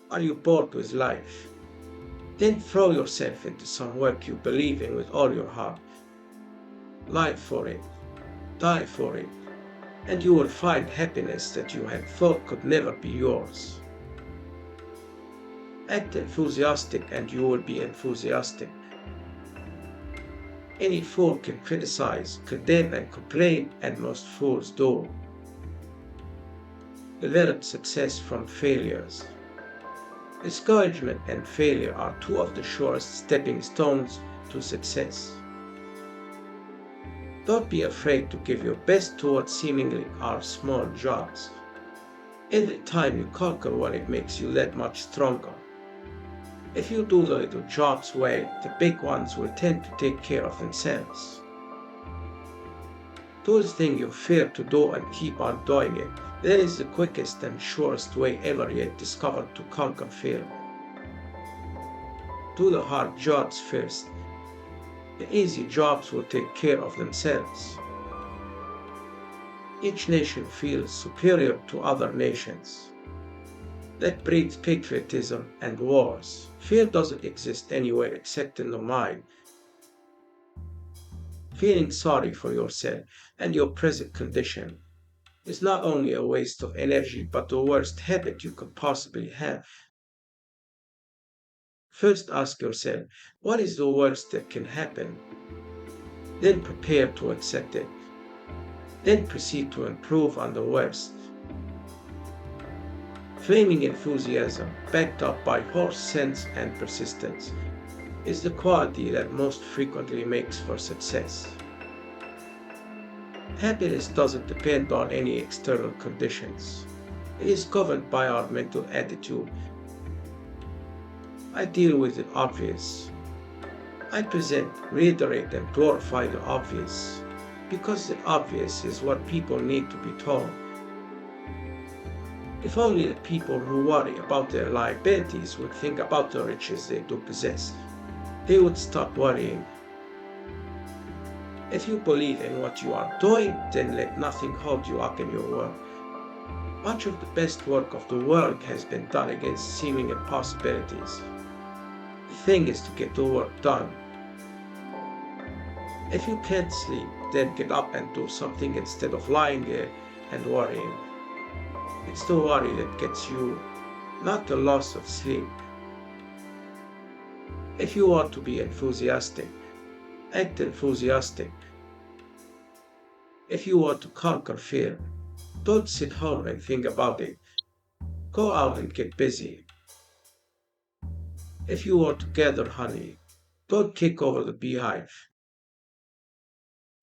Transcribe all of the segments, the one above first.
Are you bored with life? Then throw yourself into some work you believe in with all your heart. Live for it, die for it, and you will find happiness that you had thought could never be yours. Act enthusiastic and you will be enthusiastic. Any fool can criticize, condemn, and complain, and most fools do. Develop success from failures. Discouragement and failure are two of the surest stepping stones to success. Don't be afraid to give your best towards seemingly are small jobs. Every time you conquer one, it makes you that much stronger. If you do the little jobs well, the big ones will tend to take care of themselves. Do the thing you fear to do and keep on doing it. That is the quickest and surest way ever yet discovered to conquer fear. Do the hard jobs first. The easy jobs will take care of themselves. Each nation feels superior to other nations. That breeds patriotism and wars. Fear doesn't exist anywhere except in the mind. Feeling sorry for yourself and your present condition is not only a waste of energy but the worst habit you could possibly have. First ask yourself, what is the worst that can happen? Then prepare to accept it. Then proceed to improve on the worst. Flaming enthusiasm, backed up by horse sense and persistence, is the quality that most frequently makes for success. Happiness doesn't depend on any external conditions. It is governed by our mental attitude. I deal with the obvious. I present, reiterate, and glorify the obvious, because the obvious is what people need to be told. If only the people who worry about their liabilities would think about the riches they do possess, they would stop worrying. If you believe in what you are doing, then let nothing hold you up in your work. Much of the best work of the world has been done against seeming impossibilities. The thing is to get the work done. If you can't sleep, then get up and do something instead of lying there and worrying. It's the worry that gets you, not the loss of sleep. If you want to be enthusiastic, act enthusiastic. If you want to conquer fear, don't sit home and think about it. Go out and get busy. If you want to gather honey, don't kick over the beehive.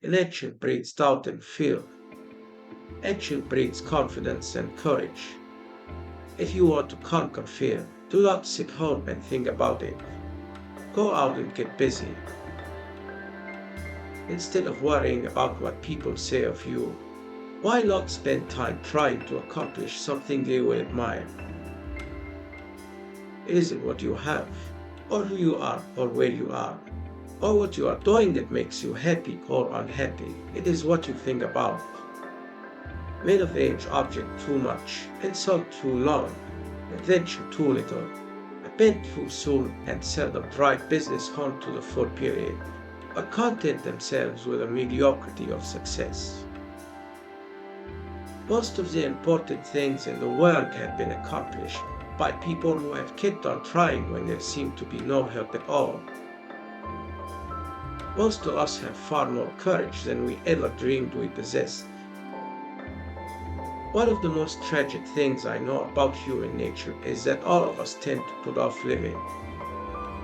Inaction breeds doubt and fear. Action breeds confidence and courage. If you want to conquer fear, do not sit home and think about it. Go out and get busy. Instead of worrying about what people say of you, why not spend time trying to accomplish something they will admire? It isn't what you have, or who you are, or where you are, or what you are doing that makes you happy or unhappy. It is what you think about. Men of age object too much, insult too long, adventure too little, repent too soon, and seldom drive business home to the full period, or content themselves with a mediocrity of success. Most of the important things in the world have been accomplished by people who have kept on trying when there seemed to be no help at all. Most of us have far more courage than we ever dreamed we possessed. One of the most tragic things I know about human nature is that all of us tend to put off living.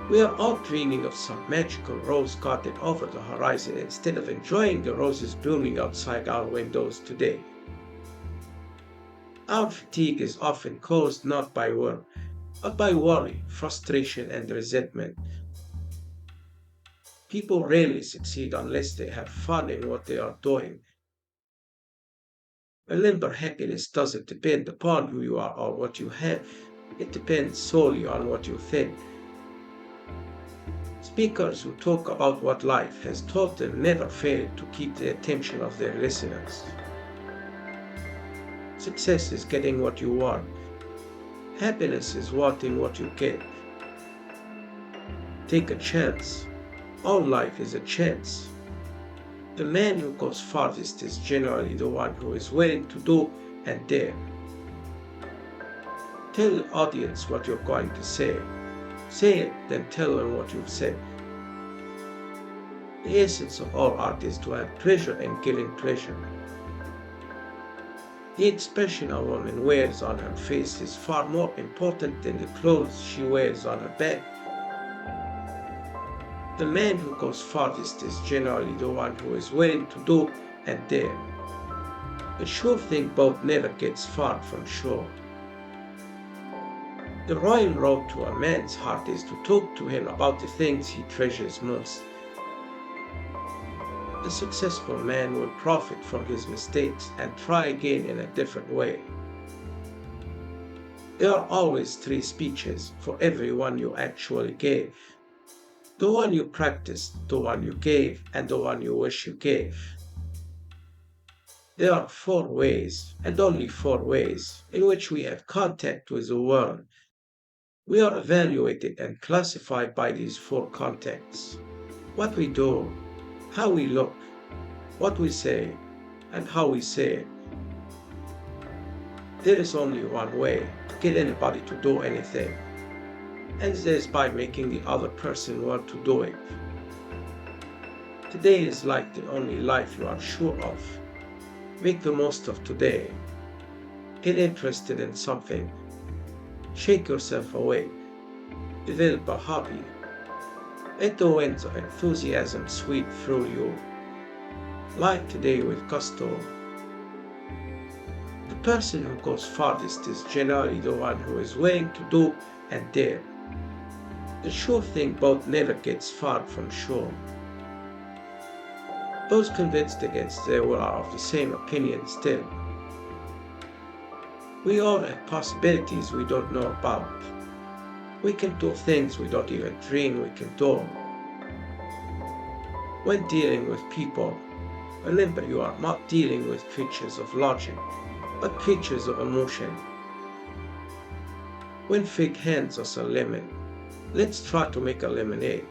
We are all dreaming of some magical rose garden over the horizon instead of enjoying the roses blooming outside our windows today. Our fatigue is often caused not by work, but by worry, frustration, and resentment. People rarely succeed unless they have fun in what they are doing. Remember, happiness doesn't depend upon who you are or what you have. It depends solely on what you think. Speakers who talk about what life has taught them never fail to keep the attention of their listeners. Success is getting what you want. Happiness is wanting what you get. Take a chance. All life is a chance. The man who goes farthest is generally the one who is willing to do and dare. Tell the audience what you're going to say. Say it, then tell them what you've said. The essence of all art is to have pleasure in giving pleasure. The expression a woman wears on her face is far more important than the clothes she wears on her back. The man who goes farthest is generally the one who is willing to do and dare. A sure thing boat never gets far from shore. The royal road to a man's heart is to talk to him about the things he treasures most. The successful man will profit from his mistakes and try again in a different way. There are always 3 speeches for every one you actually gave. The one you practiced, the one you gave, and the one you wish you gave. There are 4 ways, and only 4 ways, in which we have contact with the world. We are evaluated and classified by these 4 contacts. What we do, how we look, what we say, and how we say it. There is only one way to get anybody to do anything, and that is by making the other person want to do it. Today is like the only life you are sure of. Make the most of today. Get interested in something. Shake yourself awake. Develop a hobby. Let the winds of enthusiasm sweep through you. Live today with gusto. The person who goes farthest is generally the one who is willing to do and dare. The sure thing boat never gets far from shore. Those convinced against their will are of the same opinion still. We all have possibilities we don't know about. We can do things we don't even dream we can do. When dealing with people, remember you are not dealing with creatures of logic, but creatures of emotion. When fate hands us a lemon, let's try to make a lemonade.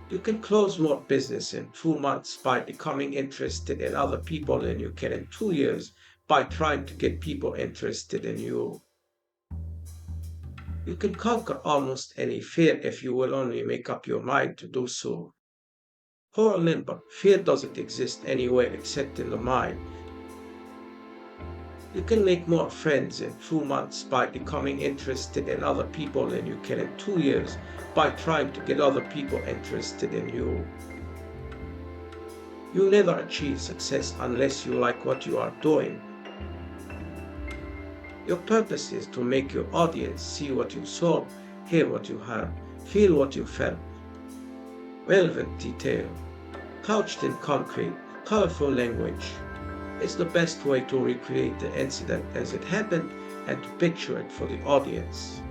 You can close more business in 2 months by becoming interested in other people than you can in 2 years by trying to get people interested in you. You can conquer almost any fear if you will only make up your mind to do so. For remember, fear doesn't exist anywhere except in the mind. You can make more friends in 2 months by becoming interested in other people than you can in 2 years by trying to get other people interested in you. You'll never achieve success unless you like what you are doing. Your purpose is to make your audience see what you saw, hear what you heard, feel what you felt. Relevant detail, couched in concrete, colorful language. It's the best way to recreate the incident as it happened and to picture it for the audience.